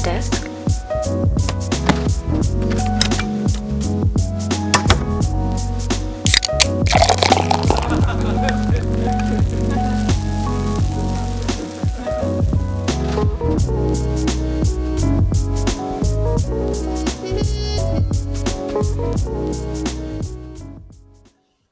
desk.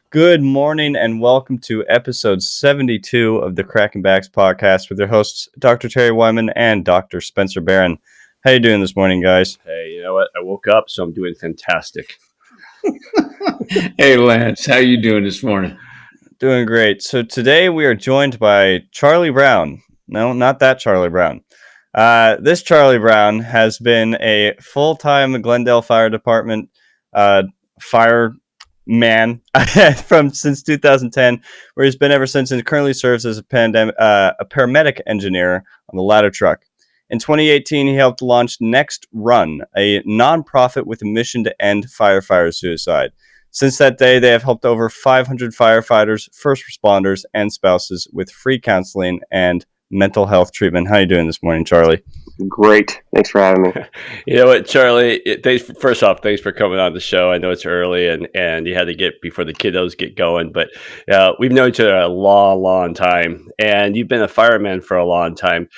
Good morning and welcome to episode 72 of the Cracking Backs podcast with your hosts, Dr. Terry Wyman and Dr. Spencer Barron. How you doing this morning, guys? Hey, you know what? I woke up, so I'm doing fantastic. Hey, Lance, how you doing this morning? Doing great. So today we are joined by Charlie Brown. No, not that Charlie Brown. This Charlie Brown has been a full-time Glendale Fire Department fireman since 2010, where he's been ever since, and currently serves as a paramedic engineer on the ladder truck. In 2018, he helped launch Nextrung, a nonprofit with a mission to end firefighter suicide. Since that day, they have helped over 500 firefighters, first responders, and spouses with free counseling and mental health treatment. How are you doing this morning, Charlie? Great. Thanks for having me. You know what, Charlie? First off, thanks for coming on the show. I know it's early and you had to get before the kiddos get going, but we've known each other a long time, and you've been a fireman for a long time.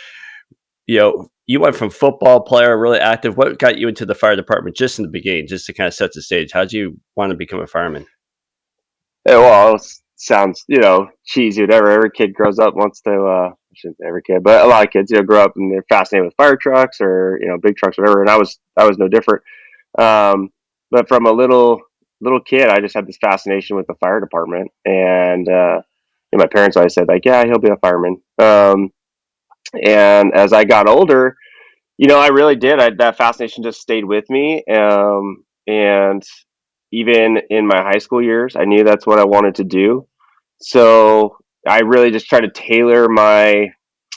You know, you went from football player, really active. What got you into the fire department just in the beginning, just to kind of set the stage? How did you want to become a fireman? Yeah, well, it sounds, cheesy, whatever. Every kid grows up wants to, shouldn't say every kid, but a lot of kids, grow up and they're fascinated with fire trucks or, big trucks, whatever. And I was no different. But from a little kid, I just had this fascination with the fire department. And, my parents always said, like, yeah, he'll be a fireman. And as I got older, I really did. That fascination just stayed with me. And even in my high school years, I knew that's what I wanted to do. So I really just tried to tailor my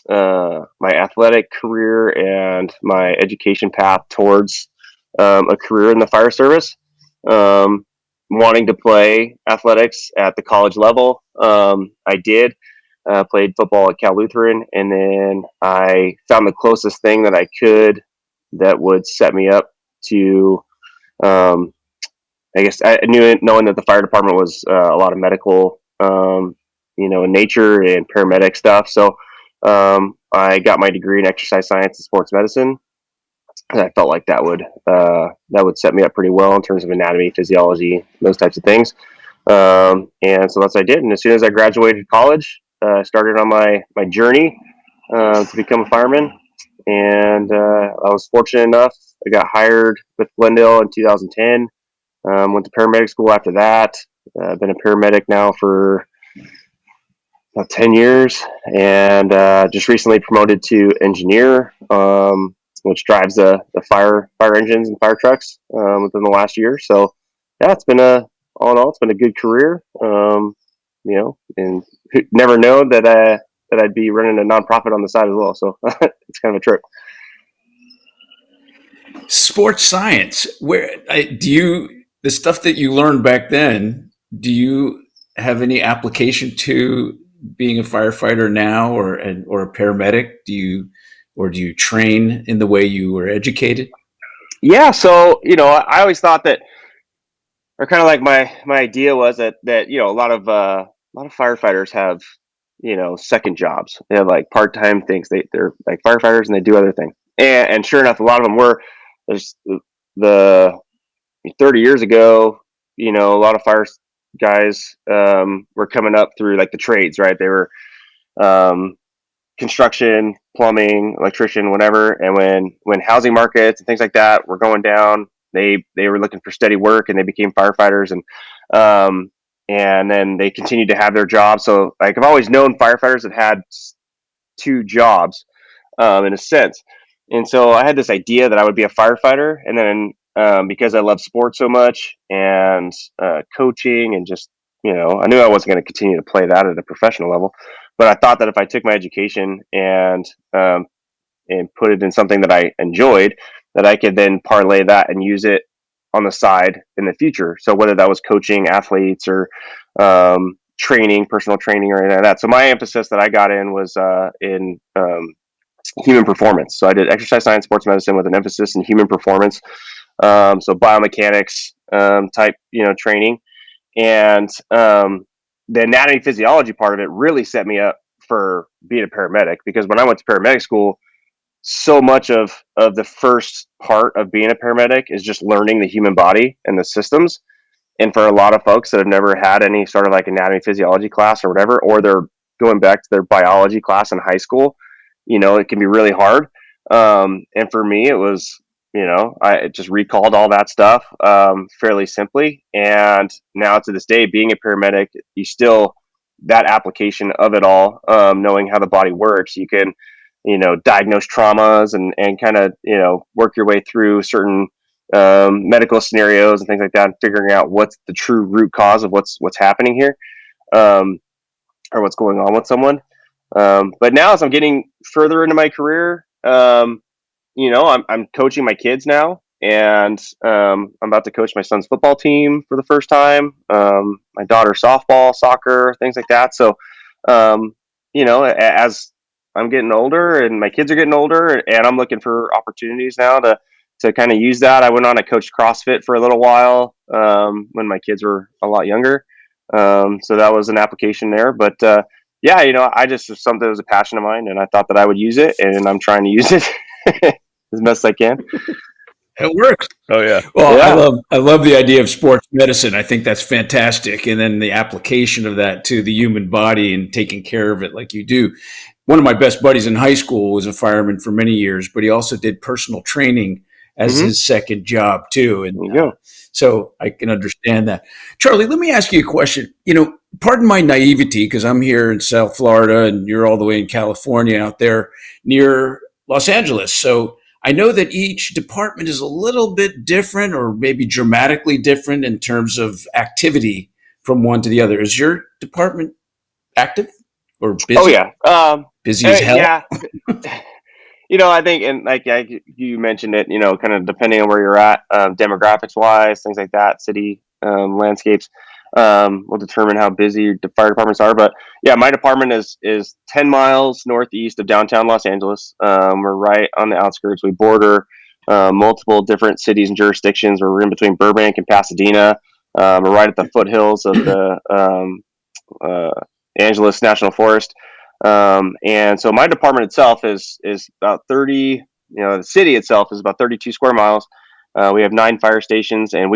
my athletic career and my education path towards a career in the fire service. Wanting to play athletics at the college level, I did. Played football at Cal Lutheran, and then I found the closest thing that I could that would set me up to. I guess I knew it, knowing that the fire department was a lot of medical, in nature and paramedic stuff. So I got my degree in exercise science and sports medicine. And I felt like that would set me up pretty well in terms of anatomy, physiology, those types of things. And so that's what I did. And as soon as I graduated college, I started on my journey to become a fireman. And I was fortunate enough. I got hired with Glendale in 2010. Went to paramedic school after that. I've been a paramedic now for about 10 years, and just recently promoted to engineer, which drives the fire engines and fire trucks within the last year. So yeah, it's been all in all, it's been a good career. And never known that I'd be running a nonprofit on the side as well. So it's kind of a trip. Sports science. The stuff that you learned back then, do you have any application to being a firefighter now or a paramedic? Do you train in the way you were educated? Yeah. So, I always thought that, or kind of like my idea was that, a lot of firefighters have, second jobs. They have like part-time things. They're like firefighters and they do other things. And sure enough, a lot of them were. There's the 30 years ago, a lot of fire guys were coming up through like the trades, right? They were construction, plumbing, electrician, whatever. And when housing markets and things like that were going down, they were looking for steady work and they became firefighters. And then they continued to have their jobs. So like I've always known firefighters that had two jobs in a sense. And so I had this idea that I would be a firefighter. And then because I love sports so much and coaching and just, I knew I wasn't going to continue to play that at a professional level. But I thought that if I took my education and put it in something that I enjoyed, that I could then parlay that and use it on the side in the future. So whether that was coaching athletes or training, personal training or anything like that. So my emphasis that I got in was in human performance. So I did exercise science, sports medicine with an emphasis in human performance. So biomechanics type, training, and the anatomy physiology part of it really set me up for being a paramedic, because when I went to paramedic school, so much of the first part of being a paramedic is just learning the human body and the systems. And for a lot of folks that have never had any sort of like anatomy physiology class or whatever, or they're going back to their biology class in high school, it can be really hard. And for me, it was, I just recalled all that stuff fairly simply. And now to this day, being a paramedic, you still, that application of it all, knowing how the body works, you can, diagnose traumas and kind of, work your way through certain medical scenarios and things like that, and figuring out what's the true root cause of what's happening here, or what's going on with someone. But now, as I'm getting further into my career, I'm coaching my kids now, and I'm about to coach my son's football team for the first time. My daughter's softball, soccer, things like that. So, as I'm getting older and my kids are getting older, and I'm looking for opportunities now to kind of use that. I went on and coached CrossFit for a little while when my kids were a lot younger. So that was an application there. But yeah, I just was something that was a passion of mine, and I thought that I would use it, and I'm trying to use it as best I can. It works. Oh yeah. Well, Yeah. I love the idea of sports medicine. I think that's fantastic. And then the application of that to the human body and taking care of it like you do. One of my best buddies in high school was a fireman for many years, but he also did personal training as his second job too. And There you go. so I can understand that. Charlie, let me ask you a question. Pardon my naivety, because I'm here in South Florida and you're all the way in California out there near Los Angeles. So I know that each department is a little bit different, or maybe dramatically different in terms of activity from one to the other. Is your department active or busy? Oh yeah. Busy as hell? Yeah. I think, and like you mentioned it, kind of depending on where you're at, demographics wise, things like that, city landscapes will determine how busy the fire departments are. But yeah, my department is 10 miles northeast of downtown Los Angeles. We're right on the outskirts. We border multiple different cities and jurisdictions. We're in between Burbank and Pasadena. We're right at the foothills of the Angeles National Forest. And so my department itself is about 30, the city itself is about 32 square miles. We have 9 fire stations, and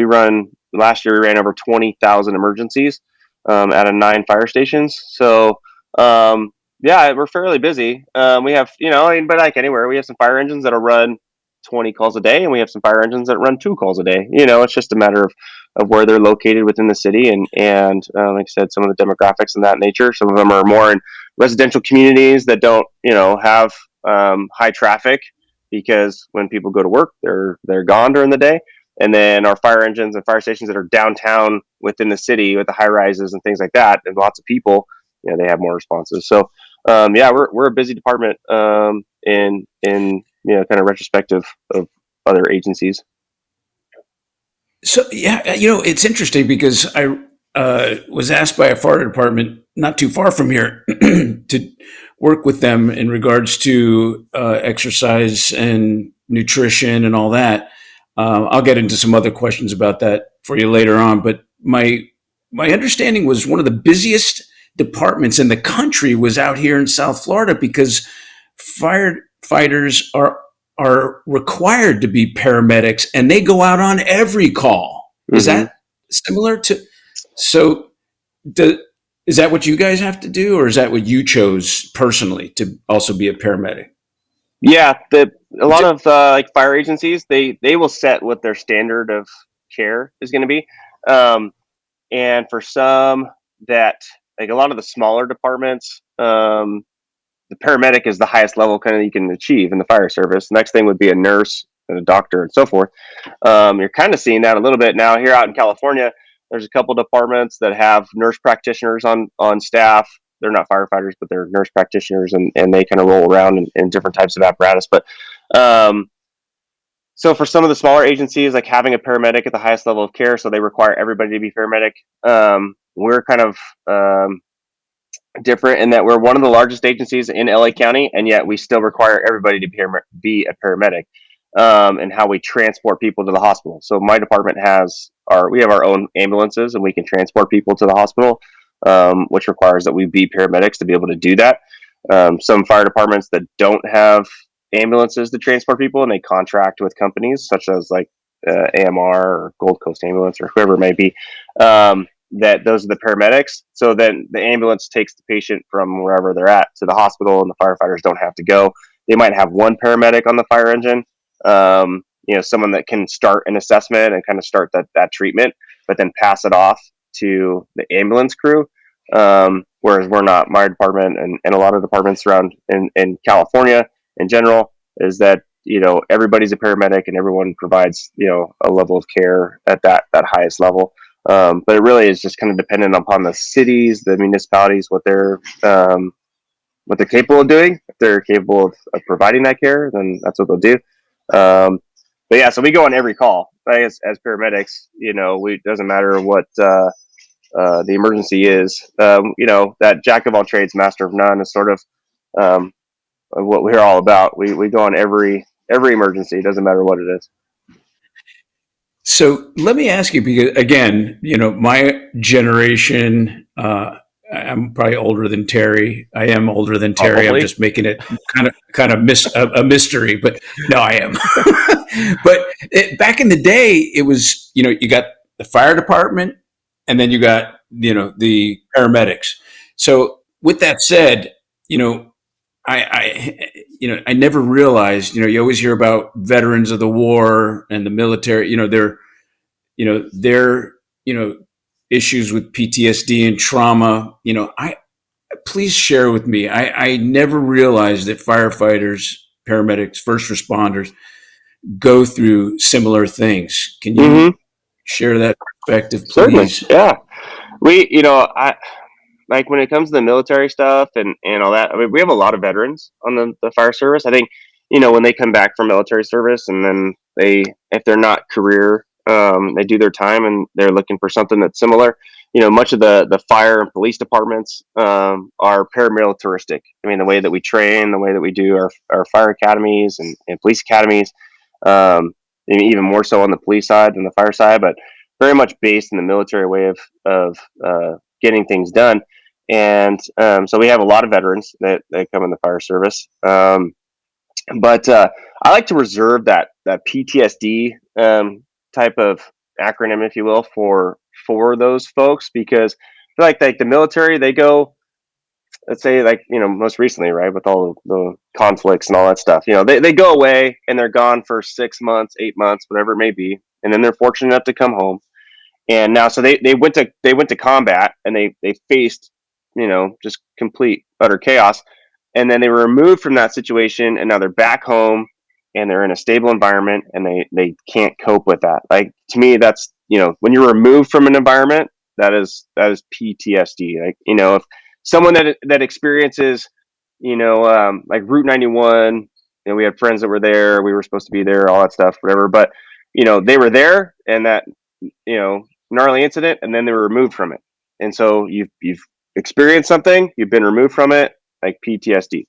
last year we ran over 20,000 emergencies out of 9 fire stations. So, yeah, we're fairly busy. We have, but like anywhere, we have some fire engines that'll run 20 calls a day, and we have some fire engines that run 2 calls a day. It's just a matter of where they're located within the city, and like I said, some of the demographics and that nature. Some of them are more in residential communities that don't, have high traffic, because when people go to work, they're gone during the day. And then our fire engines and fire stations that are downtown within the city with the high rises and things like that, and lots of people, they have more responses. So, yeah, we're a busy department in kind of retrospective of other agencies. So, yeah, it's interesting because I was asked by a fire department not too far from here to work with them in regards to exercise and nutrition and all that. I'll get into some other questions about that for you later on. But my understanding was one of the busiest departments in the country was out here in South Florida, because firefighters are required to be paramedics, and they go out on every call. Is that similar to? So, is that what you guys have to do, or is that what you chose personally to also be a paramedic? Yeah, a lot of like fire agencies, they will set what their standard of care is going to be, and for some that, like a lot of the smaller departments, the paramedic is the highest level kind of you can achieve in the fire service. Next thing would be a nurse and a doctor and so forth. You're kind of seeing that a little bit now here out in California. There's a couple departments that have nurse practitioners on staff. They're not firefighters, but they're nurse practitioners, and they kind of roll around in different types of apparatus. But so for some of the smaller agencies, like having a paramedic at the highest level of care, so they require everybody to be paramedic. We're kind of different in that we're one of the largest agencies in LA County, and yet we still require everybody to be a paramedic, and how we transport people to the hospital. So my department we have our own ambulances, and we can transport people to the hospital, which requires that we be paramedics to be able to do that. Some fire departments that don't have ambulances to transport people, and they contract with companies such as like AMR or Gold Coast Ambulance or whoever it may be. That those are the paramedics. So then the ambulance takes the patient from wherever they're at to the hospital, and the firefighters don't have to go. They might have one paramedic on the fire engine, someone that can start an assessment and kind of start that treatment, but then pass it off to the ambulance crew. Whereas we're not, my department and a lot of departments around in California in general, is that everybody's a paramedic and everyone provides a level of care at that highest level. But it really is just kind of dependent upon the cities, the municipalities, what they're capable of doing. If they're capable of providing that care, then that's what they'll do. But yeah, so we go on every call, right? As paramedics, it doesn't matter what the emergency is. That jack of all trades, master of none is sort of what we're all about. We go on every emergency. It doesn't matter what it is. So let me ask you, because again, my generation, I'm probably older than Terry. I am older than Terry. Probably. I'm just making it kind of a mystery, but no, I am. But back in the day, it was, you got the fire department, and then you got, the paramedics. So with that said, I never realized, you always hear about veterans of the war and the military, their issues with PTSD and trauma. Please share with me. I never realized that firefighters, paramedics, first responders go through similar things. Can you share that perspective, please? Certainly, yeah. I like when it comes to the military stuff and all that. I mean, we have a lot of veterans on the fire service. I think, when they come back from military service and then if they're not career, they do their time and they're looking for something that's similar. Much of the fire and police departments are paramilitaristic. I mean, the way that we train, the way that we do our fire academies and police academies, maybe even more so on the police side than the fire side, but very much based in the military way of getting things done. And so we have a lot of veterans that come in the fire service. But I like to reserve that PTSD type of acronym, if you will, for those folks, because I feel like the military, they go, let's say, like, most recently, right, with all the conflicts and all that stuff, they go away and they're gone for 6 months, 8 months, whatever it may be, and then they're fortunate enough to come home. And now, so they went to combat and they faced, just complete utter chaos, and then they were removed from that situation, and now they're back home and they're in a stable environment, and they can't cope with that. Like, to me, that's, when you're removed from an environment, that is PTSD. Like, if someone that experiences, like Route 91, we had friends that were there, we were supposed to be there, all that stuff, whatever, but they were there, and that, gnarly incident, and then they were removed from it. And so you've experienced something, you've been removed from it, like PTSD.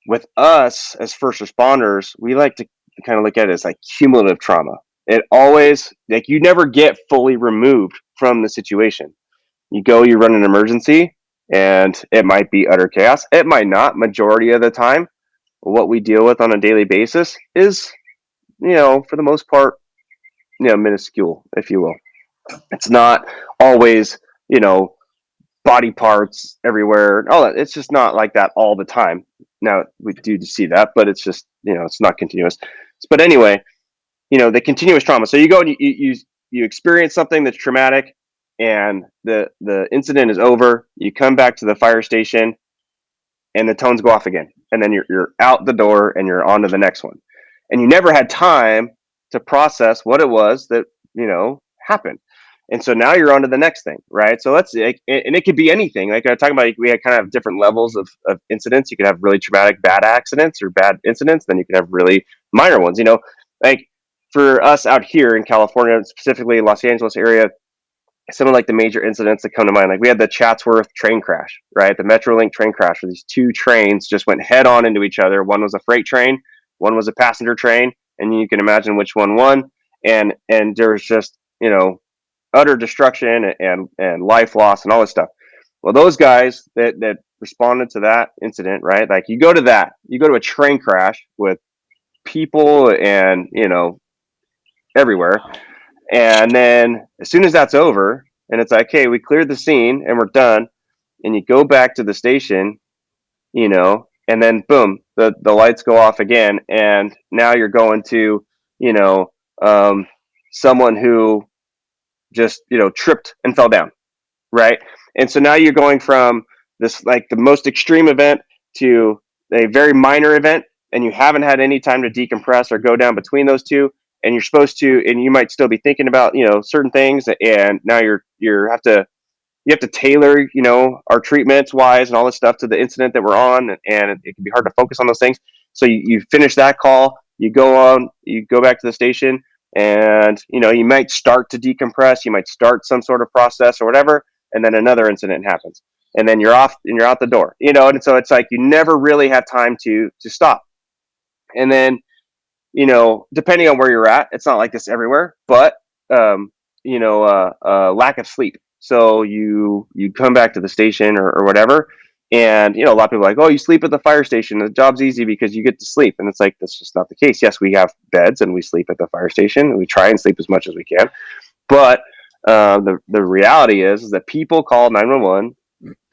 With us as first responders, we like to kind of look at it as like cumulative trauma. It always, like, you never get fully removed from the situation. You run an emergency, and it might be utter chaos. It might not. Majority of the time, what we deal with on a daily basis is, for the most part, minuscule, if you will. It's not always, body parts everywhere. Oh, it's just not like that all the time. Now, we do see that, but it's just, it's not continuous. But anyway, the continuous trauma. So you go and you experience something that's traumatic, and the incident is over. You come back to the fire station, and the tones go off again, and then you're out the door and you're on to the next one, and you never had time to process what it was that happened. And so now you're on to the next thing, right? So let's, and it could be anything. Like I was talking about, we had kind of different levels of incidents. You could have really traumatic bad accidents or bad incidents. Then you could have really minor ones. Like for us out here in California, specifically Los Angeles area, some of like the major incidents that come to mind. Like we had the Chatsworth train crash, right? The Metrolink train crash where these two trains just went head on into each other. One was a freight train, one was a passenger train, and you can imagine which one won. And there was just, utter destruction and life loss and all this stuff. Well, those guys that responded to that incident, right? Like you go to a train crash with people and, everywhere. And then as soon as that's over and it's like, hey, we cleared the scene and we're done, and you go back to the station, and then boom, the lights go off again. And now you're going to, you know, someone who just, tripped and fell down, right? And so now you're going from this, like the most extreme event to a very minor event, and you haven't had any time to decompress or go down between those two. And you're supposed to, and you might still be thinking about, certain things. And now you have to tailor, our treatments wise and all this stuff to the incident that we're on. And it can be hard to focus on those things. So you finish that call, you go back to the station, and, you might start to decompress. You might start some sort of process or whatever. And then another incident happens, and then you're off and you're out the door, and so it's like, you never really have time to stop. And then, depending on where you're at, it's not like this everywhere, but, lack of sleep. So you come back to the station or whatever, and a lot of people are like, oh, you sleep at the fire station, the job's easy because you get to sleep. And it's like, that's just not the case. Yes, we have beds and we sleep at the fire station, and we try and sleep as much as we can, but the reality is that people call 911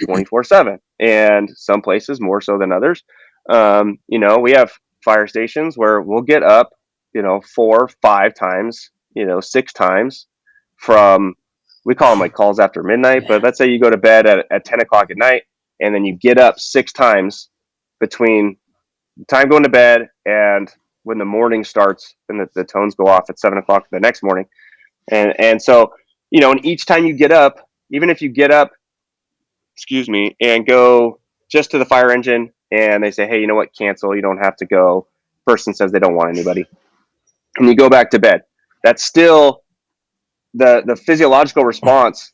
24/7, and some places more so than others. We have fire stations where we'll get up, 4, 5 times, 6 times from, we call them like calls after midnight, but let's say you go to bed at 10 o'clock at night, and then you get up 6 times between the time going to bed and when the morning starts, and the tones go off at 7 o'clock the next morning. And so, and each time you get up, even if you get up, excuse me, and go just to the fire engine, and they say, hey, you know what, cancel, you don't have to go. Person says they don't want anybody, and you go back to bed. That's still the physiological response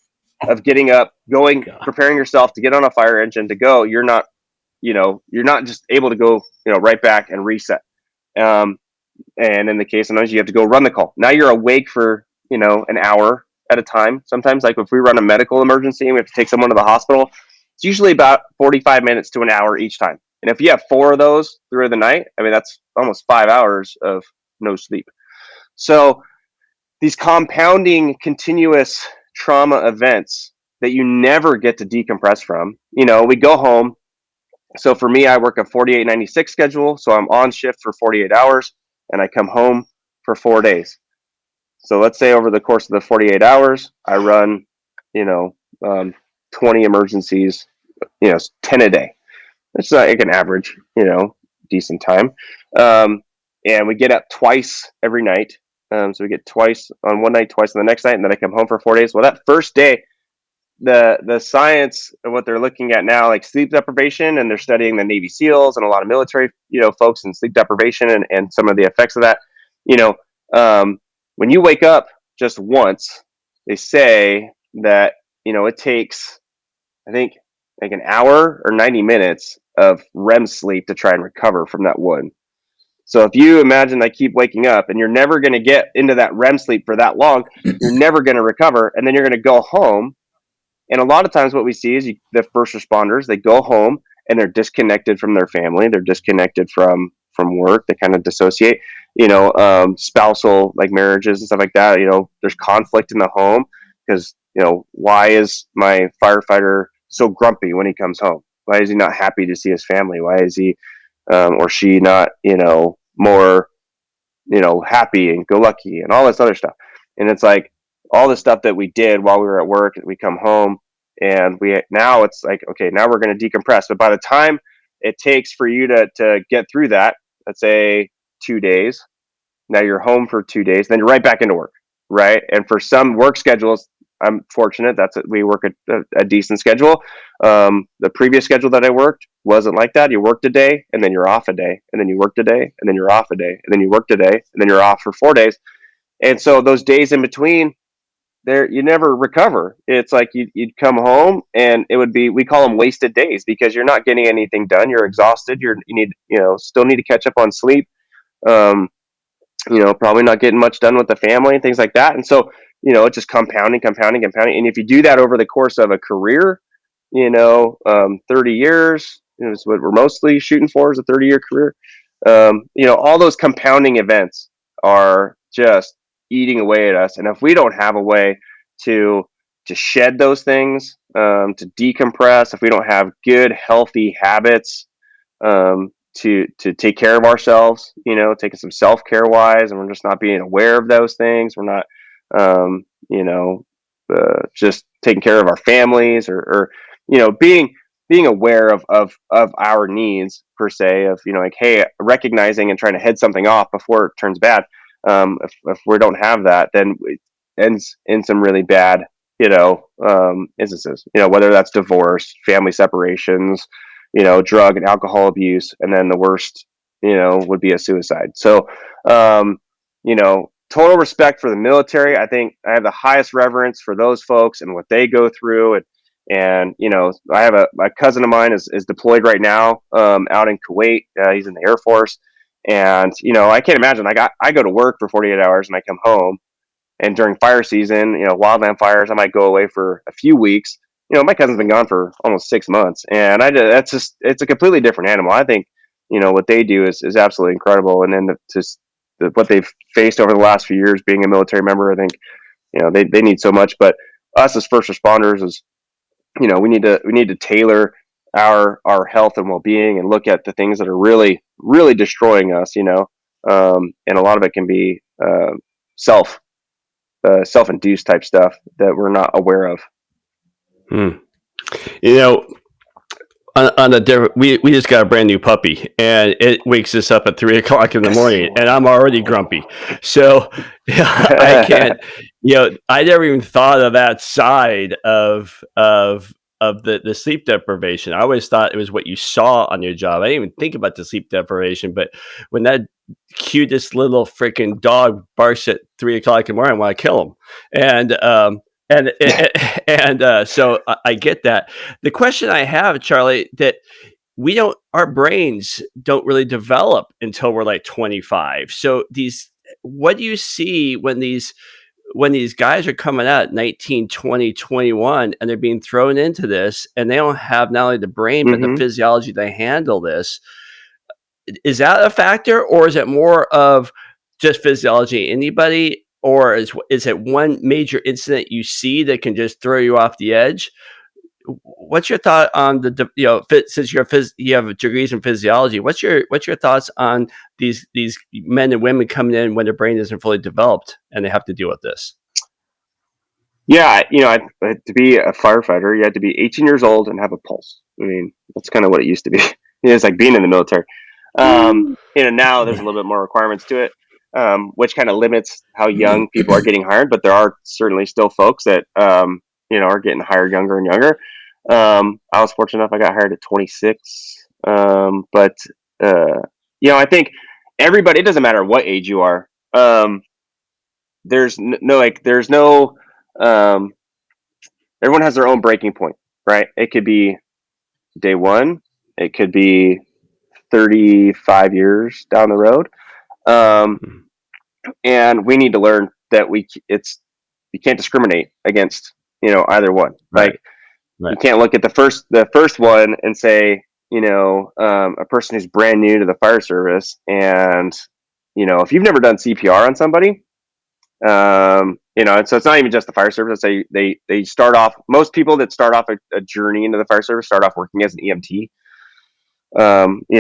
of getting up, going, preparing yourself to get on a fire engine to go. You're not just able to go, right back and reset. And in the case, sometimes you have to go run the call. Now you're awake for, an hour at a time. Sometimes, like if we run a medical emergency and we have to take someone to the hospital, it's usually about 45 minutes to an hour each time. And if you have 4 of those through the night, I mean, that's almost 5 hours of no sleep. So these compounding continuous trauma events that you never get to decompress from, we go home. So for me, I work a 48-96 schedule. So I'm on shift for 48 hours and I come home for 4 days. So let's say over the course of the 48 hours, I run, 20 emergencies, 10 a day. It's like an average, decent time. And we get up twice every night. So we get twice on one night, twice on the next night, and then I come home for 4 days. Well, that first day, the science of what they're looking at now, like sleep deprivation, and they're studying the Navy SEALs and a lot of military, folks in sleep deprivation and some of the effects of that. When you wake up just once, they say that, it takes, I think, like an hour or 90 minutes of REM sleep to try and recover from that one. So if you imagine I keep waking up and you're never going to get into that REM sleep for that long, you're never going to recover. And then you're going to go home. And a lot of times what we see is the first responders, they go home and they're disconnected from their family. They're disconnected from work. They kind of dissociate, spousal, like marriages and stuff like that. There's conflict in the home because, why is my firefighter so grumpy when he comes home? Why is he not happy to see his family? Why is he or she not, more, happy and go lucky and all this other stuff? And it's like all the stuff that we did while we were at work, we come home and now it's like, okay, now we're going to decompress. But by the time it takes for you to get through that, let's say 2 days, now you're home for 2 days, then you're right back into work. Right. And for some work schedules, I'm fortunate we work a decent schedule. The previous schedule that I worked wasn't like that. You worked a day and then you're off a day, and then you worked a day and then you're off a day, and then you worked a day and then you're off for 4 days. And so those days in between, there you never recover. It's like you'd come home and it would be, we call them wasted days, because you're not getting anything done. You're exhausted. You need, still need to catch up on sleep. Um, probably not getting much done with the family and things like that. And so, it's just compounding. And if you do that over the course of a career, 30 years is what we're mostly shooting for, is a 30-year career. All those compounding events are just eating away at us. And if we don't have a way to shed those things, to decompress, if we don't have good, healthy habits, to take care of ourselves, taking some self-care wise, and we're just not being aware of those things. We're not, just taking care of our families, or being aware of our needs per se, of, like, hey, recognizing and trying to head something off before it turns bad. If we don't have that, then it ends in some really bad, instances, whether that's divorce, family separations, drug and alcohol abuse, and then the worst, would be a suicide. So, total respect for the military. I think I have the highest reverence for those folks and what they go through. And I have a cousin of mine is deployed right now, out in Kuwait. He's in the Air Force, and I can't imagine. I go to work for 48 hours and I come home, and during fire season, wildland fires, I might go away for a few weeks. My cousin's been gone for almost 6 months, and it's a completely different animal. I think, what they do is absolutely incredible. And then what they've faced over the last few years being a military member, I think, they need so much. But us as first responders is, we need to tailor our health and well-being, and look at the things that are really, really destroying us, and a lot of it can be self-induced type stuff that we're not aware of. On a different, we just got a brand new puppy, and it wakes us up at 3 o'clock in the morning, and I'm already grumpy. So I can't, I never even thought of that side of the sleep deprivation. I always thought it was what you saw on your job. I didn't even think about the sleep deprivation. But when that cutest little freaking dog barks at 3 o'clock in the morning, I want to kill him. So I get that. The question I have, Charlie, that our brains don't really develop until we're like 25. So what do you see when these guys are coming out at 19, 20, 21, and they're being thrown into this, and they don't have not only the brain, but the physiology to handle this? Is that a factor, or is it more of just physiology? Anybody? Or is it one major incident you see that can just throw you off the edge? What's your thought on since you have degrees in physiology? What's your thoughts on these men and women coming in when their brain isn't fully developed and they have to deal with this? Yeah, to be a firefighter, you had to be 18 years old and have a pulse. I mean, that's kind of what it used to be. It's like being in the military. Now there's a little bit more requirements to it. Which kind of limits how young people are getting hired, but there are certainly still folks that are getting hired younger and younger. I was fortunate enough; I got hired at 26. I think everybody. It doesn't matter what age you are. There's no. Everyone has their own breaking point, right? It could be day one. It could be 35 years down the road. And we need to learn that you can't discriminate against, either one. Right. Like, you can't look at the first one and say, a person who's brand new to the fire service, and, if you've never done CPR on somebody, and so it's not even just the fire service. They start off, most people that start off a journey into the fire service start off working as an EMT,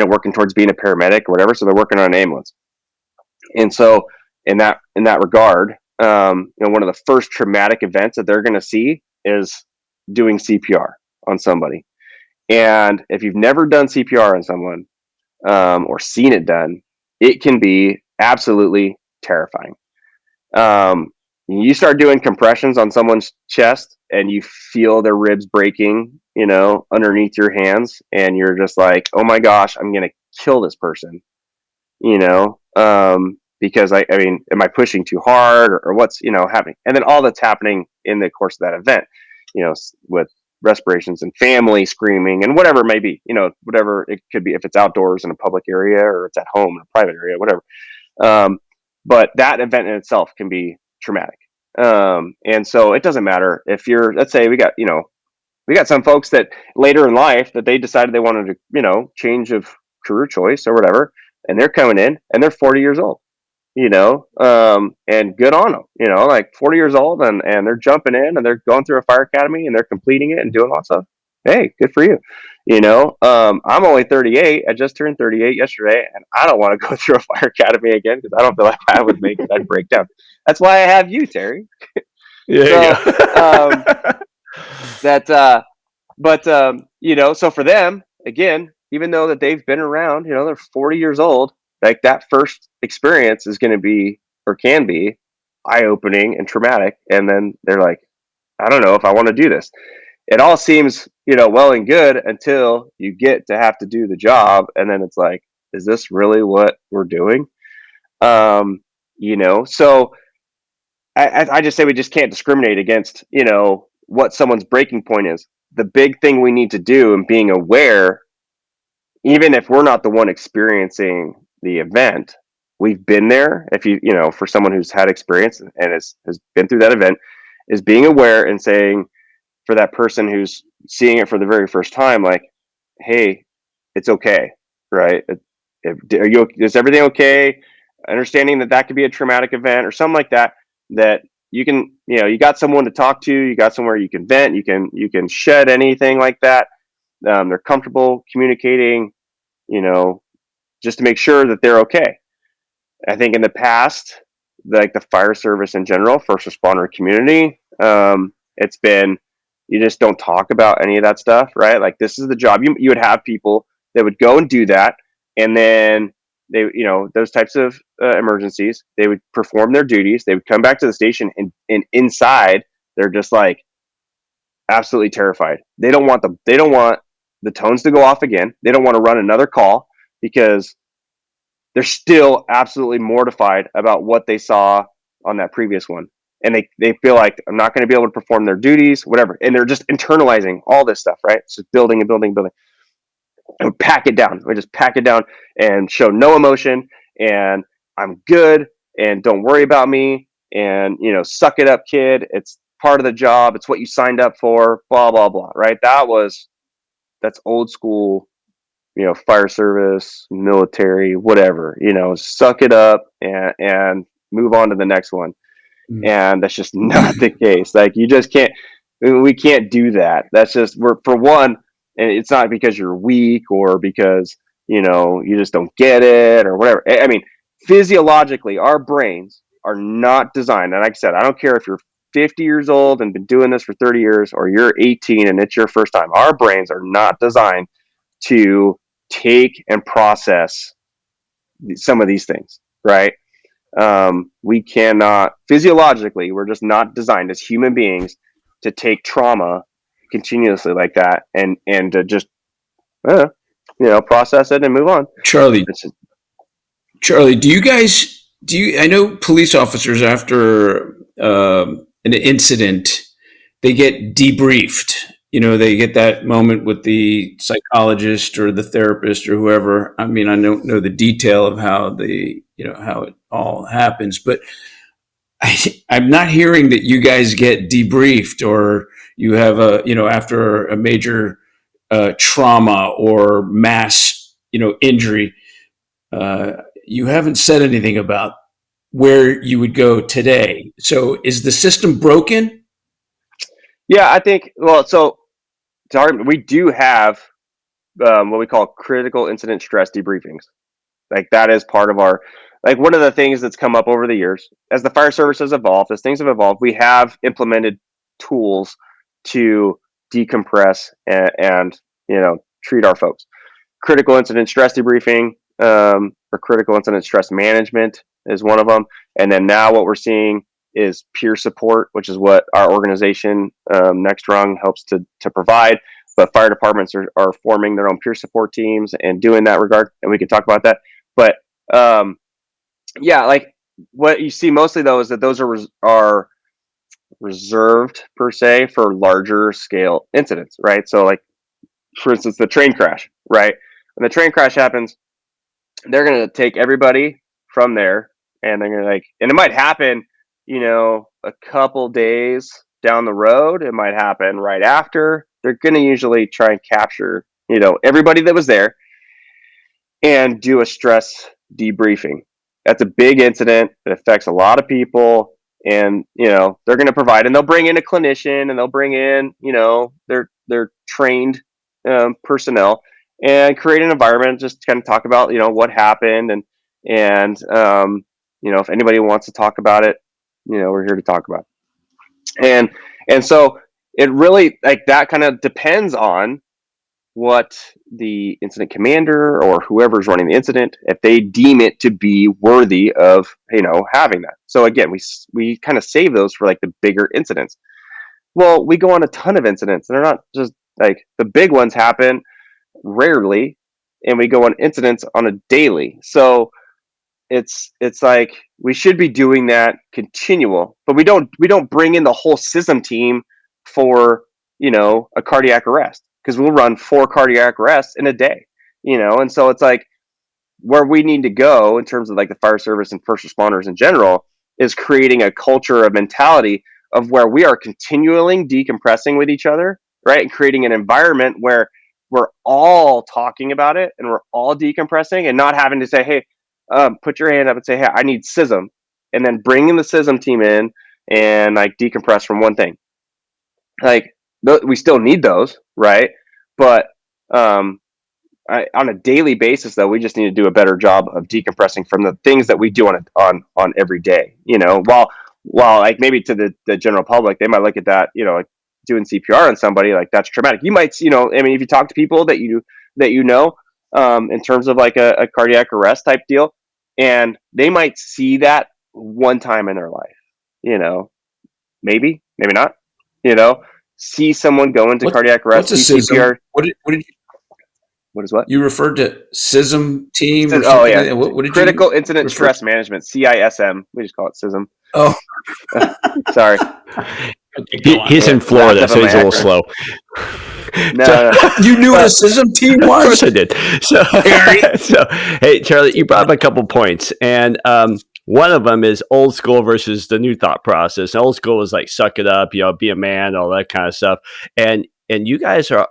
working towards being a paramedic or whatever. So they're working on an ambulance. And so in that regard, one of the first traumatic events that they're going to see is doing CPR on somebody. And if you've never done CPR on someone, or seen it done, it can be absolutely terrifying. You start doing compressions on someone's chest and you feel their ribs breaking, underneath your hands, and you're just like, oh my gosh, I'm going to kill this person. because I mean, am I pushing too hard, or what's, happening? And then all that's happening in the course of that event, with respirations and family screaming and whatever it may be, whatever it could be, if it's outdoors in a public area or it's at home in a private area, whatever. But that event in itself can be traumatic. And so it doesn't matter if you're, let's say we got some folks that later in life that they decided they wanted to, change of career choice or whatever, and they're coming in and they're 40 years old, and good on them, like 40 years old, and they're jumping in and they're going through a fire academy and they're completing it and doing all that stuff. Hey, good for you. I'm only 38. I just turned 38 yesterday, and I don't want to go through a fire academy again because I don't feel like I would make it. I'd break down. That's why I have you, Terry. Yeah. So for them, again, even though that they've been around, they're 40 years old, like that first experience is going to be, or can be, eye-opening and traumatic. And then they're like, I don't know if I want to do this. It all seems, well and good until you get to have to do the job. And then it's like, is this really what we're doing? So I just say we just can't discriminate against, what someone's breaking point is. The big thing we need to do, and being aware, even if we're not the one experiencing the event, we've been there. If for someone who's had experience and has been through that event, is being aware and saying, for that person who's seeing it for the very first time, like, hey, it's okay, right? Is everything okay? Understanding that could be a traumatic event or something like that, that you can, you got someone to talk to, you got somewhere you can vent, you can shed anything like that. They're comfortable communicating, just to make sure that they're okay. I think in the past, like the fire service in general, first responder community, it's been, you just don't talk about any of that stuff, right? Like, this is the job. You would have people that would go and do that, and then they, those types of emergencies, they would perform their duties. They would come back to the station, and inside they're just like absolutely terrified. They don't want the tones to go off again. They don't want to run another call because they're still absolutely mortified about what they saw on that previous one. And they feel like, I'm not going to be able to perform their duties, whatever. And they're just internalizing all this stuff, right? So building and building and building. And pack it down. We just pack it down and show no emotion. And I'm good. And don't worry about me. And, suck it up, kid. It's part of the job. It's what you signed up for, blah, blah, blah, right? That's old school, fire service, military, whatever, suck it up and move on to the next one. And that's just not the case. Like, you just can't, we can't do that. That's just, we're, for one, and it's not because you're weak or because, you just don't get it or whatever. I mean, physiologically, our brains are not designed. And like I said, I don't care if you're 50 years old and been doing this for 30 years, or you're 18 and it's your first time. Our brains are not designed to take and process some of these things, right? We cannot, physiologically, we're just not designed as human beings to take trauma continuously like that and to just process it and move on. Charlie, I know police officers, after an incident, they get debriefed. They get that moment with the psychologist or the therapist or whoever. I mean, I don't know the detail of how how it all happens, but I'm not hearing that you guys get debriefed, or you have after a major trauma or mass, injury. You haven't said anything about where you would go today. So is the system broken? Yeah, I think, so we do have what we call critical incident stress debriefings. Like, that is part of our, like, one of the things that's come up over the years as the fire service has evolved, as things have evolved, we have implemented tools to decompress and treat our folks. Critical incident stress debriefing, or critical incident stress management is one of them. And then now what we're seeing is peer support, which is what our organization, Nextrung, helps to provide. But fire departments are forming their own peer support teams and doing that regard. And we can talk about that. But yeah, like what you see mostly though is that those are reserved per se for larger scale incidents, right? So like for instance, the train crash, right? When the train crash happens, they're gonna take everybody from there, and they're gonna and it might happen, a couple days down the road. It might happen right after. They're gonna usually try and capture, everybody that was there and do a stress debriefing. That's a big incident. It affects a lot of people, and they're going to provide, and they'll bring in a clinician, and they'll bring in their trained personnel, and create an environment. Just kind of talk about what happened, and if anybody wants to talk about it, we're here to talk about it. And so it really like that kind of depends on what the incident commander or whoever's running the incident, if they deem it to be worthy of having that. So again, we kind of save those for like the bigger incidents. Well, we go on a ton of incidents, and they're not just like the big ones happen rarely, and we go on incidents on a daily. So it's like we should be doing that continual, but we don't bring in the whole SISM team for a cardiac arrest, because we'll run 4 cardiac arrests in a day, and so it's like where we need to go in terms of like the fire service and first responders in general is creating a culture, of mentality of where we are continually decompressing with each other, right, and creating an environment where we're all talking about it and we're all decompressing, and not having to say, hey, put your hand up and say, hey, I need SISM, and then bringing the SISM team in and like decompress from one thing. Like we still need those, right? But on a daily basis, though, we just need to do a better job of decompressing from the things that we do on every day. While like maybe to the general public, they might look at that, like doing CPR on somebody, like that's traumatic. You might, I mean, if you talk to people that in terms of like a cardiac arrest type deal, and they might see that one time in their life, maybe not, see someone go into cardiac arrest, what's a see SISM? CPR. What did What is what? you referred to SISM team or Oh something? yeah, What did critical you incident refer stress management, CISM. We just call it SISM. Oh, Sorry. He's in Florida, so he's a little slow. No. you knew what a SISM team was? Of course I did. So, hey, Charlie, you brought up a couple points, and one of them is old school versus the new thought process. And old school is like suck it up, be a man, all that kind of stuff. And you guys are.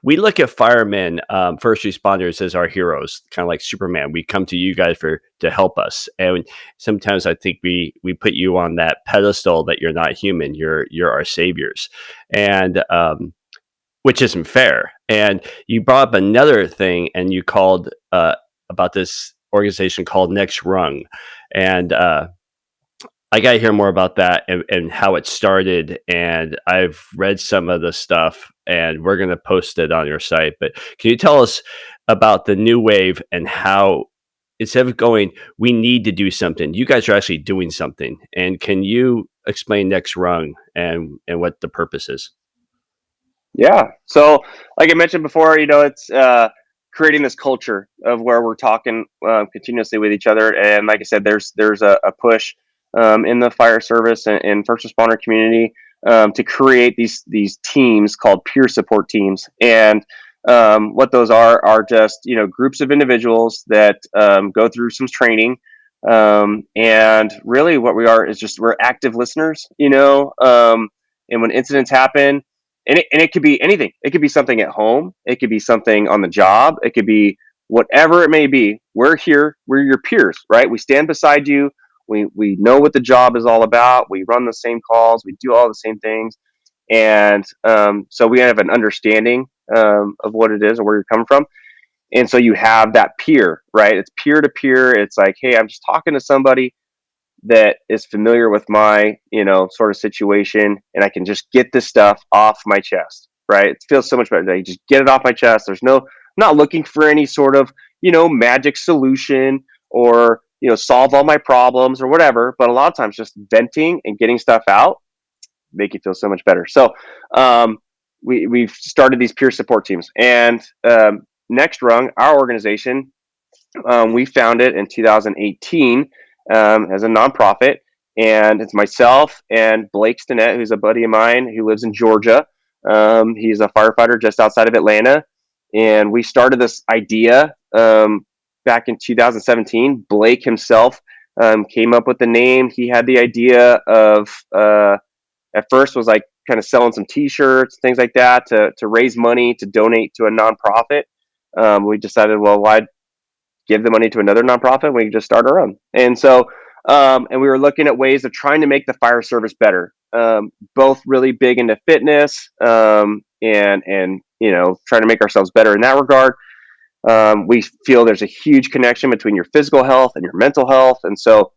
We look at firemen, first responders as our heroes, kind of like Superman. We come to you guys to help us, and sometimes I think we put you on that pedestal that you're not human. You're our saviors, and which isn't fair. And you brought up another thing, and you called about this organization called Nextrung, and I got to hear more about that and how it started. And I've read some of the stuff, and we're going to post it on your site. But can you tell us about the new wave and how, instead of going, we need to do something, you guys are actually doing something? And can you explain Nextrung and what the purpose is? Yeah. So, like I mentioned before, it's creating this culture of where we're talking continuously with each other. And like I said, there's a push in the fire service and first responder community to create these teams called peer support teams. And what those are just groups of individuals that go through some training. And really, what we are is just we're active listeners. And when incidents happen. And it could be anything. It could be something at home. It could be something on the job. It could be whatever it may be. We're here. We're your peers, right? We stand beside you. We know what the job is all about. We run the same calls. We do all the same things. And so we have an understanding of what it is and where you're coming from. And so you have that peer, right? It's peer to peer. It's like, hey, I'm just talking to somebody that is familiar with my, sort of situation, and I can just get this stuff off my chest, right? It feels so much better. I just get it off my chest. I'm not looking for any sort of, magic solution or, solve all my problems or whatever. But a lot of times just venting and getting stuff out make you feel so much better. So we've started these peer support teams, and Nextrung, our organization, we founded in 2018 as a nonprofit. And it's myself and Blake Stinnett, who's a buddy of mine who lives in Georgia. He's a firefighter just outside of Atlanta. And we started this idea back in 2017. Blake himself came up with the name. He had the idea of, at first, was like kind of selling some T-shirts, things like that, to raise money to donate to a nonprofit. We decided, well, why give the money to another nonprofit? We can just start our own. And so, and we were looking at ways of trying to make the fire service better. Both really big into fitness, and you know, trying to make ourselves better in that regard. We feel there's a huge connection between your physical health and your mental health. And so,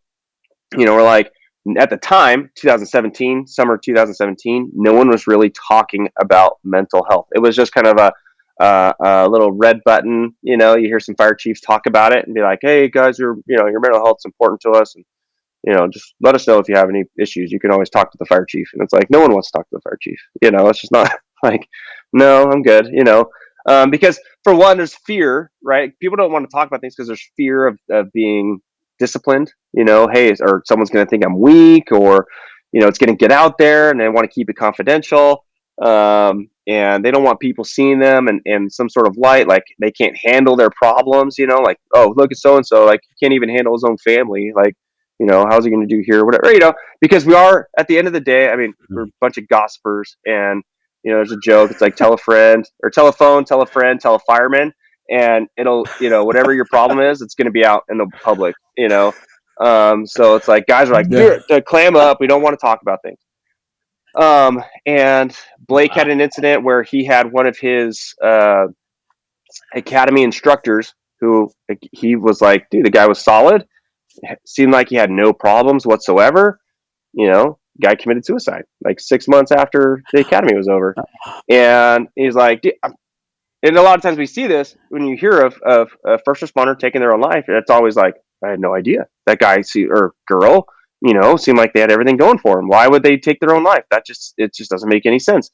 you know, we're like, at the time, 2017, summer 2017, no one was really talking about mental health. It was just kind of a little red button. You know, you hear some fire chiefs talk about it and be like, hey guys, your mental health's important to us. And, you know, just let us know if you have any issues. You can always talk to the fire chief. And it's like, no one wants to talk to the fire chief. You know, it's just not like, no, I'm good, you know. Because for one, there's fear, right? People don't want to talk about things because there's fear of being disciplined, you know, hey, or someone's going to think I'm weak, or, you know, it's going to get out there, and they want to keep it confidential. And they don't want people seeing them in some sort of light, like they can't handle their problems, you know, like, oh, look at so-and-so, like, he can't even handle his own family. Like, you know, how's he going to do here? Whatever, you know, because we are, at the end of the day, I mean, we're a bunch of gossipers, and, you know, there's a joke. It's like, tell a friend, or tell a phone, tell a friend, tell a fireman, and it'll, you know, whatever your problem is, it's going to be out in the public, you know. So it's like, guys are like, clam up. We don't want to talk about things. And Blake had an incident where he had one of his academy instructors who, he was like, dude, the guy was solid. Seemed like he had no problems whatsoever. You know, guy committed suicide like 6 months after the academy was over. And he's like, and a lot of times we see this when you hear of a first responder taking their own life. And it's always like, I had no idea. That guy or girl, you know, seemed like they had everything going for them. Why would they take their own life? It just doesn't make any sense.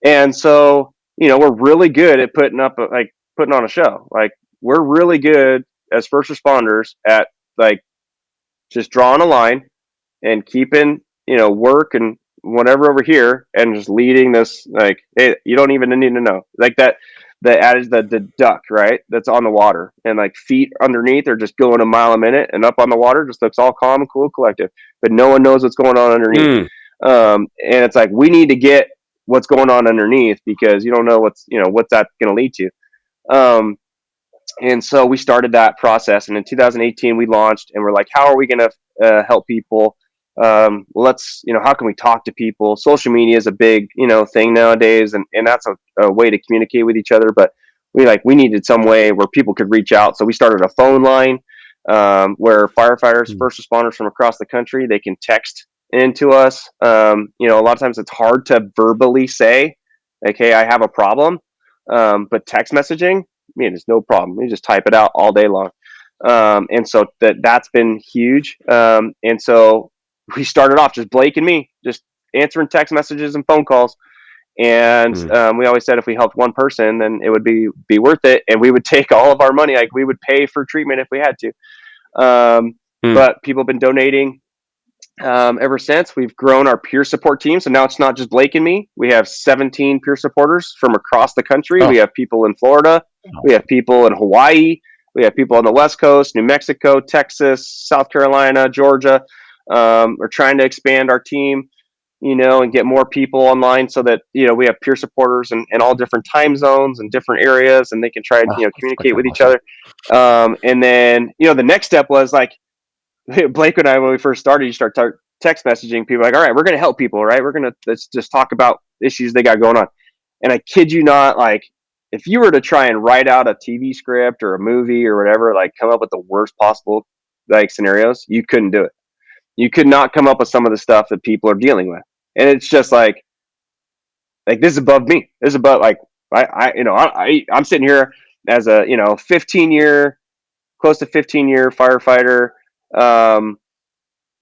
And so, you know, we're really good at putting on a show. Like, we're really good as first responders at, like, just drawing a line and keeping, you know, work and whatever over here, and just leading this, like, hey, you don't even need to know, like, that the adage, the duck, right, that's on the water, and like feet underneath are just going a mile a minute, and up on the water just looks all calm and cool, collective, but no one knows what's going on underneath. And it's like, we need to get what's going on underneath, because you don't know what's that going to lead to. And so we started that process, and in 2018 we launched, and we're like, how are we going to help people? Let's, you know, how can we talk to people? Social media is a big, you know, thing nowadays, and that's a way to communicate with each other. But we needed some way where people could reach out. So we started a phone line, where firefighters, first responders from across the country, they can text into us. You know, a lot of times it's hard to verbally say, like, hey, I have a problem. But text messaging, man, there's no problem. You just type it out all day long. And so that's been huge. And so we started off just Blake and me, just answering text messages and phone calls. And we always said, if we helped one person, then it would be worth it. And we would take all of our money. Like, we would pay for treatment if we had to. But people have been donating ever since. We've grown our peer support team. So now it's not just Blake and me. We have 17 peer supporters from across the country. We have people in Florida. We have people in Hawaii. We have people on the West Coast, New Mexico, Texas, South Carolina, Georgia. We're trying to expand our team, you know, and get more people online, so that, you know, we have peer supporters in all different time zones and different areas, and they can try and, you know, communicate with each other. And then, you know, the next step was like, Blake and I, when we first started, you start text messaging people, like, all right, we're going to help people, right? Let's just talk about issues they got going on. And I kid you not, like, if you were to try and write out a TV script or a movie or whatever, like, come up with the worst possible, like, scenarios, you couldn't do it. You could not come up with some of the stuff that people are dealing with. And it's just like this is above me. This is above, like, I'm sitting here as a, you know, close to 15 year firefighter, you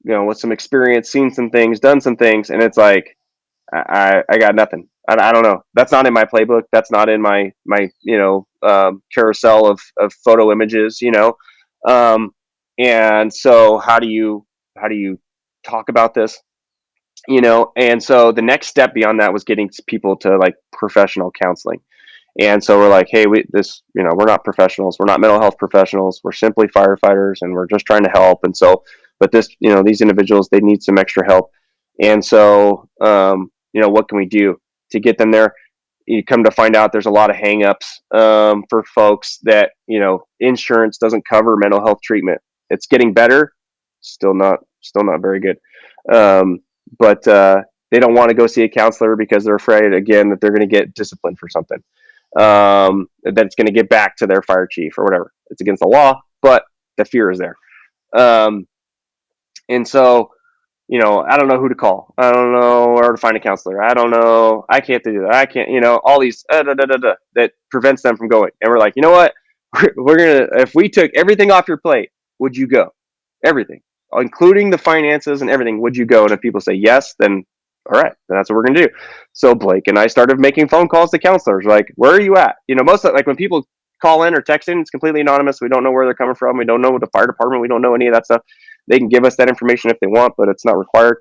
know, with some experience, seen some things, done some things. And it's like, I got nothing. I don't know. That's not in my playbook. That's not in my, you know, carousel of photo images, you know? And so how do you talk about this? And so the next step beyond that was getting people to like professional counseling. And so we're like, hey, we're not professionals. We're not mental health professionals. We're simply firefighters, and we're just trying to help. And so, but these individuals, they need some extra help. And so, what can we do to get them there? You come to find out there's a lot of hangups for folks that, insurance doesn't cover mental health treatment. It's getting better, still not very good. But they don't want to go see a counselor because they're afraid, again, that they're going to get disciplined for something. That it's going to get back to their fire chief or whatever. It's against the law, but the fear is there. And so, I don't know who to call. I don't know where to find a counselor. I don't know. I can't do that. I can't, all these that prevents them from going. And we're like, you know what? We're going to, if we took everything off your plate, would you go? Everything, including the finances and everything, would you go? And if people say yes, then all right, then that's what we're going to do. So Blake and I started making phone calls to counselors. Like, where are you at? Most of, like, when people call in or text in, it's completely anonymous. We don't know where they're coming from. We don't know the fire department. We don't know any of that stuff. They can give us that information if they want, but it's not required.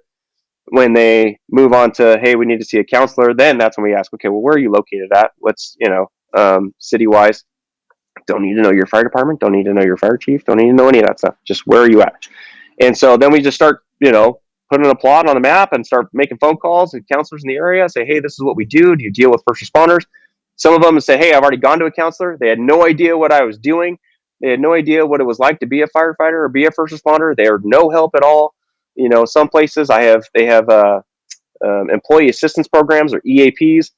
When they move on to, hey, we need to see a counselor, then that's when we ask, okay, well, where are you located at? What's, city-wise? Don't need to know your fire department. Don't need to know your fire chief. Don't need to know any of that stuff. Just where are you at? And so then we just start, putting a plot on the map and start making phone calls to counselors in the area. Say, hey, this is what we do. Do you deal with first responders? Some of them say, hey, I've already gone to a counselor. They had no idea what I was doing. They had no idea what it was like to be a firefighter or be a first responder. They are no help at all. Some places they have employee assistance programs or EAPs.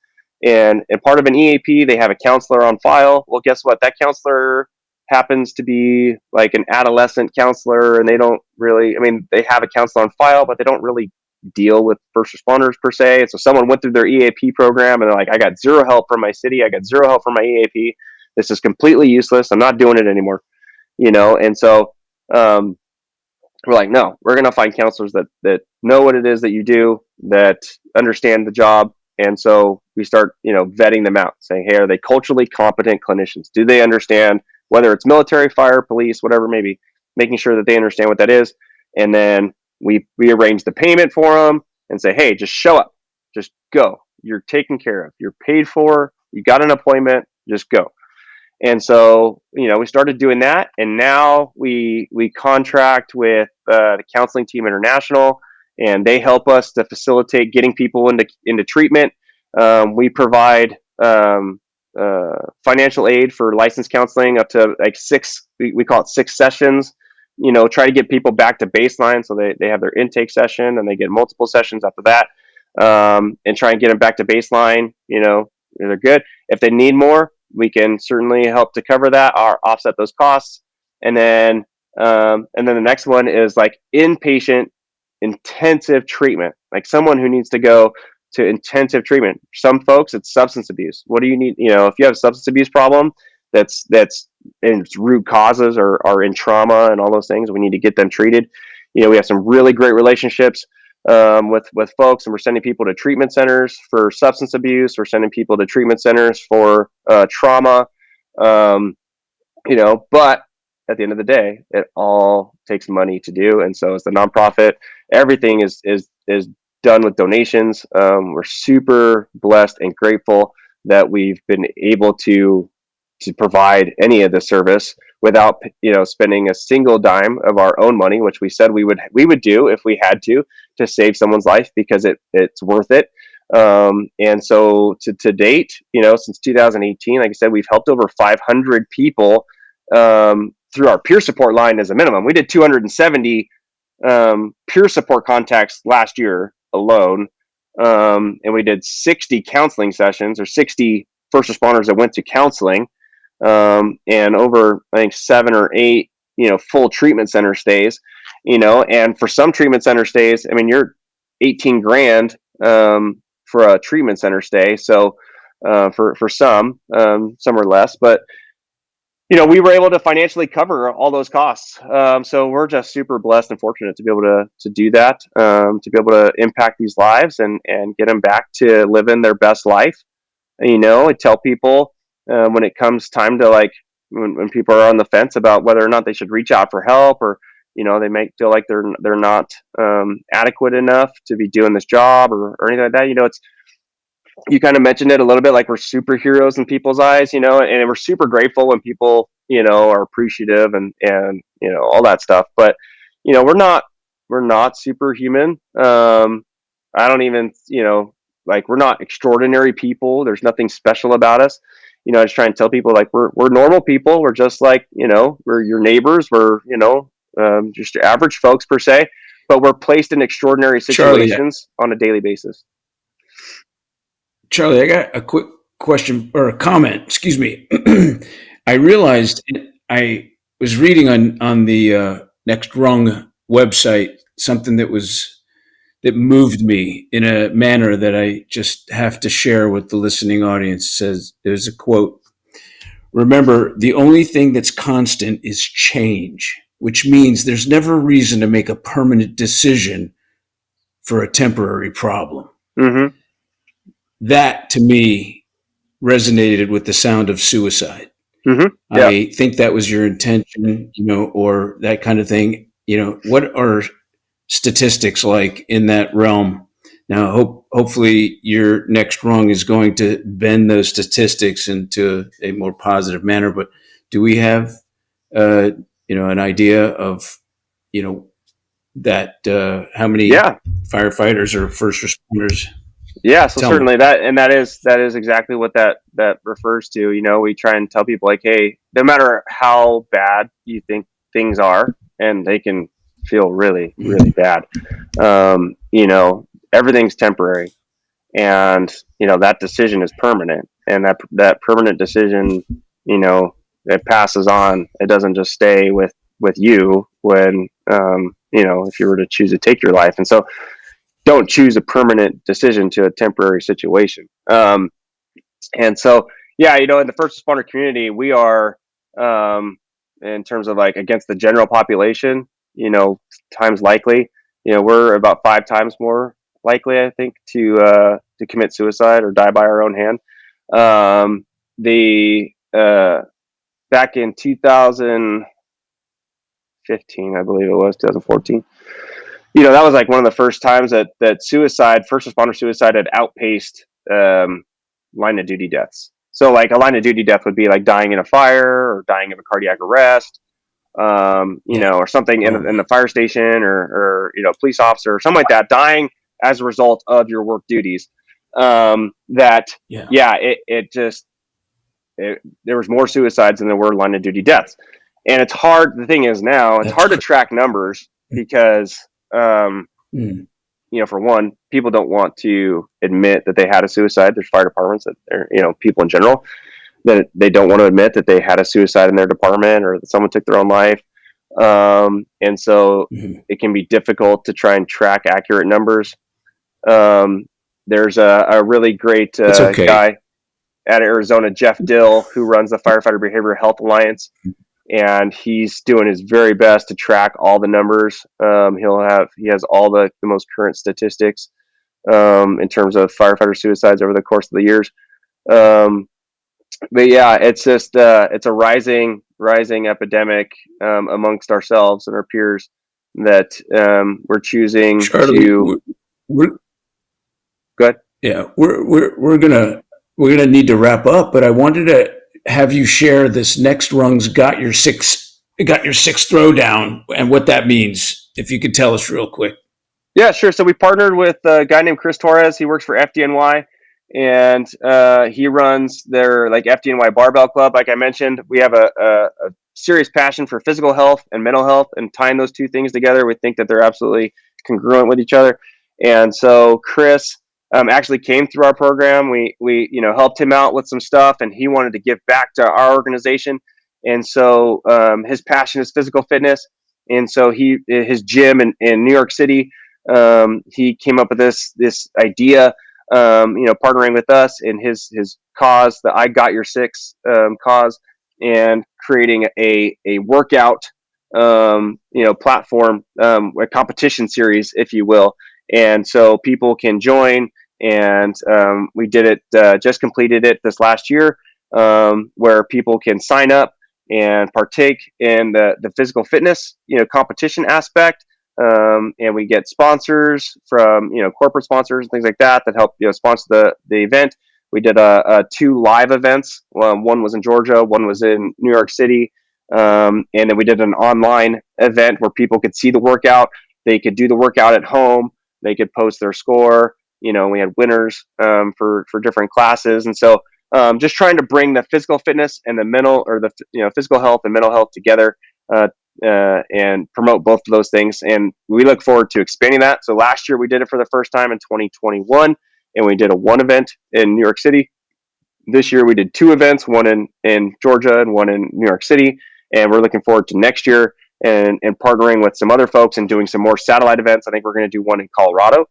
And part of an EAP, they have a counselor on file. Well, guess what? That counselor happens to be like an adolescent counselor, and they don't really, they have a counselor on file, but they don't really deal with first responders per se. And so someone went through their EAP program and they're like, I got zero help from my city. I got zero help from my EAP. This is completely useless. I'm not doing it anymore. And so we're like, no, we're going to find counselors that know what it is that you do, that understand the job. And so we start, vetting them out, saying, hey, are they culturally competent clinicians? Do they understand, whether it's military, fire, police, whatever it may be, making sure that they understand what that is. And then we arrange the payment for them and say, hey, just show up, just go. You're taken care of. You're paid for. You got an appointment. Just go. And so, we started doing that, and now we contract with the Counseling Team International, and they help us to facilitate getting people into treatment. We provide financial aid for licensed counseling up to like we call it 6 sessions. Try to get people back to baseline, so they have their intake session and they get multiple sessions after that, and try and get them back to baseline. They're good. If they need more, we can certainly help to cover that or offset those costs. And then the next one is like inpatient intensive treatment, like someone who needs to go to intensive treatment. Some folks, it's substance abuse. What do you need? If you have a substance abuse problem that's in its root causes or in trauma and all those things, we need to get them treated. We have some really great relationships with folks, and we're sending people to treatment centers for substance abuse. We're sending people to treatment centers for trauma. But at the end of the day, it all takes money to do, and so as the nonprofit, everything is done with donations. We're super blessed and grateful that we've been able to provide any of the service without spending a single dime of our own money, which we said we would do if we had to save someone's life, because it's worth it. And so to date, since 2018, like I said, we've helped over 500 people through our peer support line as a minimum. We did 270 peer support contacts last year alone, and we did 60 counseling sessions, or 60 first responders that went to counseling, and over, I think, 7 or 8 full treatment center stays. And for some treatment center stays, you're 18 grand for a treatment center stay. So for some are less, but we were able to financially cover all those costs. So we're just super blessed and fortunate to be able to do that, to be able to impact these lives and get them back to living their best life. I tell people when it comes time to, like, when people are on the fence about whether or not they should reach out for help, or they may feel like they're not adequate enough to be doing this job or anything like that. It's, you kind of mentioned it a little bit, like we're superheroes in people's eyes, and we're super grateful when people, are appreciative and all that stuff. But, we're not superhuman. I don't even, like we're not extraordinary people. There's nothing special about us. I just try and tell people like we're normal people. We're just like, we're your neighbors. We're, just your average folks per se, but we're placed in extraordinary situations on a daily basis. Charlie, I got a quick question or a comment. Excuse me. I realized I was reading on the Nextrung website something that moved me in a manner that I just have to share with the listening audience. It says, there's a quote: "Remember, the only thing that's constant is change, which means there's never a reason to make a permanent decision for a temporary problem." Mm-hmm. That to me resonated with the sound of suicide. Mm-hmm. Yeah. I think that was your intention, or that kind of thing. What are statistics like in that realm? Now, hopefully your Nextrung is going to bend those statistics into a more positive manner, but do we have, an idea of, that, how many firefighters or first responders? Yeah, so certainly that is exactly what that refers to. We try and tell people like, hey, no matter how bad you think things are, and they can feel really, really bad, everything's temporary, and that decision is permanent, and that permanent decision, it passes on. It doesn't just stay with you when if you were to choose to take your life, and so don't choose a permanent decision to a temporary situation. And so, yeah, in the first responder community, we are, in terms of like against the general population, times likely, we're about 5 times more likely, I think, to commit suicide or die by our own hand. Back in 2015, I believe it was 2014. That was like one of the first times that first responder suicide had outpaced line of duty deaths. So like a line of duty death would be like dying in a fire or dying of a cardiac arrest, or something in the fire station or police officer or something like that, dying as a result of your work duties. There was more suicides than there were line of duty deaths. And it's hard. The thing is now it's hard to track numbers because, for one, people don't want to admit that they had a suicide. There's fire departments that people in general that they don't want to admit that they had a suicide in their department or that someone took their own life. And so it can be difficult to try and track accurate numbers. There's a really great guy at Arizona, Jeff Dill, who runs the Firefighter Behavioral Health Alliance. And he's doing his very best to track all the numbers. He has all the most current statistics in terms of firefighter suicides over the course of the years. But yeah, it's just it's a rising epidemic amongst ourselves and our peers that we're choosing to. Go ahead. Yeah, we're gonna need to wrap up, but I wanted to have you share this Nextrung's got your sixth throwdown and what that means, if you could tell us real quick. Yeah, sure. So we partnered with a guy named Chris Torres. He works for FDNY, and he runs their like FDNY Barbell Club. Like I mentioned, we have a serious passion for physical health and mental health, and tying those two things together, we think that they're absolutely congruent with each other. And so Chris actually came through our program. We helped him out with some stuff, and he wanted to give back to our organization. And so his passion is physical fitness. And so his gym in New York City, he came up with this idea, partnering with us in his cause, the I Got Your Six cause, and creating a workout, platform, a competition series, if you will. And so people can join, and we did it, just completed it this last year, where people can sign up and partake in the physical fitness, competition aspect. And we get sponsors from, corporate sponsors and things like that help, sponsor the event. We did 2 live events. One was in Georgia, one was in New York City. And then we did an online event where people could see the workout. They could do the workout at home. They could post their score. We had winners for different classes. And so just trying to bring the physical fitness and the mental, or the physical health and mental health together, and promote both of those things. And we look forward to expanding that. So last year we did it for the first time in 2021, and we did one event in New York City. This year we did 2 events, one in Georgia and one in New York City. And we're looking forward to next year and partnering with some other folks and doing some more satellite events. I think we're going to do one in Colorado.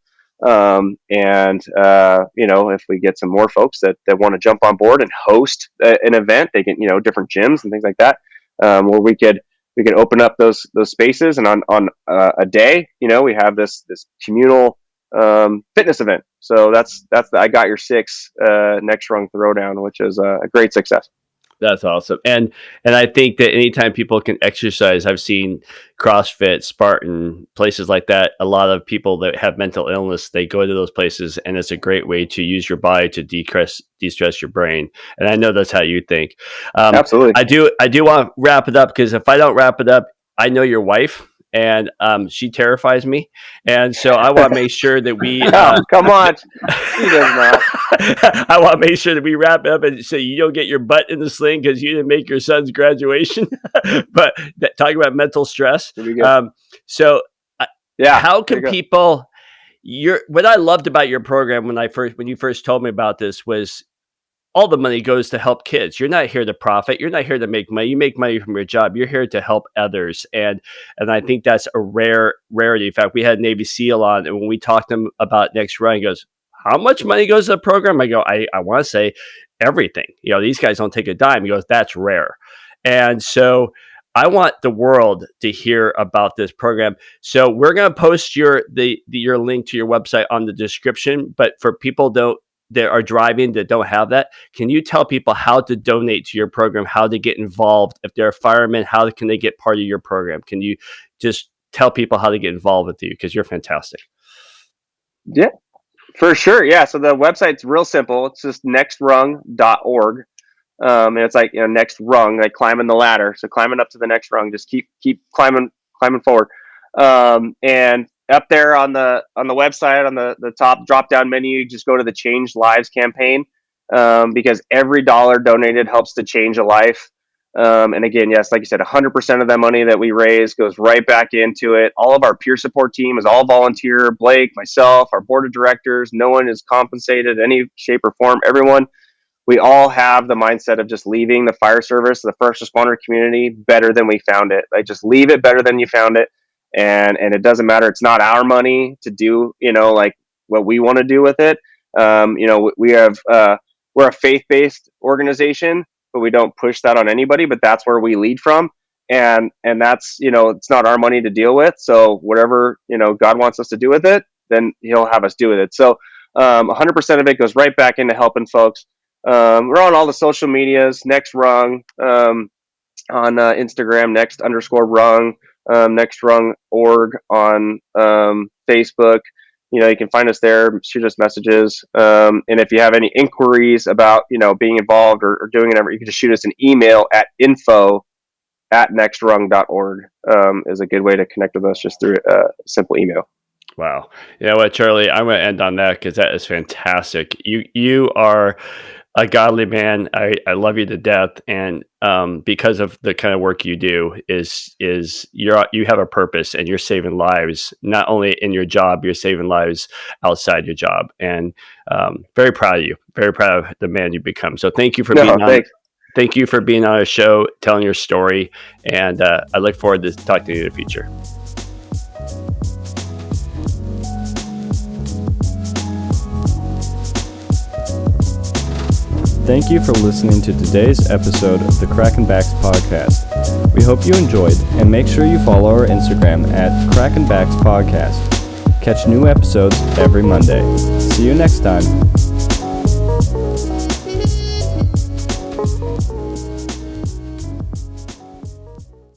If we get some more folks that want to jump on board and host an event, they can, different gyms and things like that, where we could open up those spaces. And on a day, we have this communal fitness event. So that's I got your 6 Nextrung throwdown, which is a great success. That's awesome. And I think that anytime people can exercise, I've seen CrossFit, Spartan, places like that. A lot of people that have mental illness, they go to those places, and it's a great way to use your body to de-stress your brain. And I know that's how you think. Absolutely. I do want to wrap it up, because if I don't wrap it up, I know your wife, and she terrifies me. And so I want to make sure that we come on. She does not. I want to make sure that we wrap it up, and so you don't get your butt in the sling because you didn't make your son's graduation. But talking about mental stress. How can people? What I loved about your program when you first told me about this was, all the money goes to help kids. You're not here to profit. You're not here to make money. You make money from your job. You're here to help others. And I think that's a rarity. In fact, we had Navy SEAL on, and when we talked to him about Nextrung, he goes, how much money goes to the program? I go, I want to say everything. These guys don't take a dime. He goes, that's rare. And so I want the world to hear about this program. So we're going to post your link to your website on the description. But for people that are driving that don't have that, can you tell people how to donate to your program, how to get involved? If they're a fireman, how can they get part of your program? Can you just tell people how to get involved with you? Because you're fantastic. Yeah, for sure. Yeah. So the website's real simple. It's just nextrung.org. And it's like, next rung, like climbing the ladder. So climbing up to the next rung, just keep climbing forward. And up there on the website, on the top drop down menu, just go to the Change Lives campaign, because every dollar donated helps to change a life. And again, yes, like you said, 100% of that money that we raise goes right back into it. All of our peer support team is all volunteer. Blake, myself, our board of directors, no one is compensated in any shape or form. Everyone, we all have the mindset of just leaving the fire service, the first responder community, better than we found it. Like, just leave it better than you found it. And it doesn't matter. It's not our money to do, like what we want to do with it. We're a faith-based organization, but we don't push that on anybody, but that's where we lead from. And that's, it's not our money to deal with. So whatever, God wants us to do with it, then he'll have us do with it. So 100% of it goes right back into helping folks. We're on all the social medias, Nextrung, on Instagram, next_rung, Nextrung.org on Facebook. You can find us there, shoot us messages. And if you have any inquiries about, being involved or doing whatever, you can just shoot us an email at info@nextrung.org. Is a good way to connect with us, just through a simple email. Wow. You know what, Charlie, I'm going to end on that, because that is fantastic. You are a godly man. I love you to death. And because of the kind of work you do, is you have a purpose, and you're saving lives, not only in your job, you're saving lives outside your job. And very proud of you, very proud of the man you've become. So thank you for being on. Thank you for being on our show, telling your story. And I look forward to talking to you in the future. Thank you for listening to today's episode of the Crackin' Backs podcast. We hope you enjoyed, and make sure you follow our Instagram at Crackin' Backs podcast. Catch new episodes every Monday. See you next time.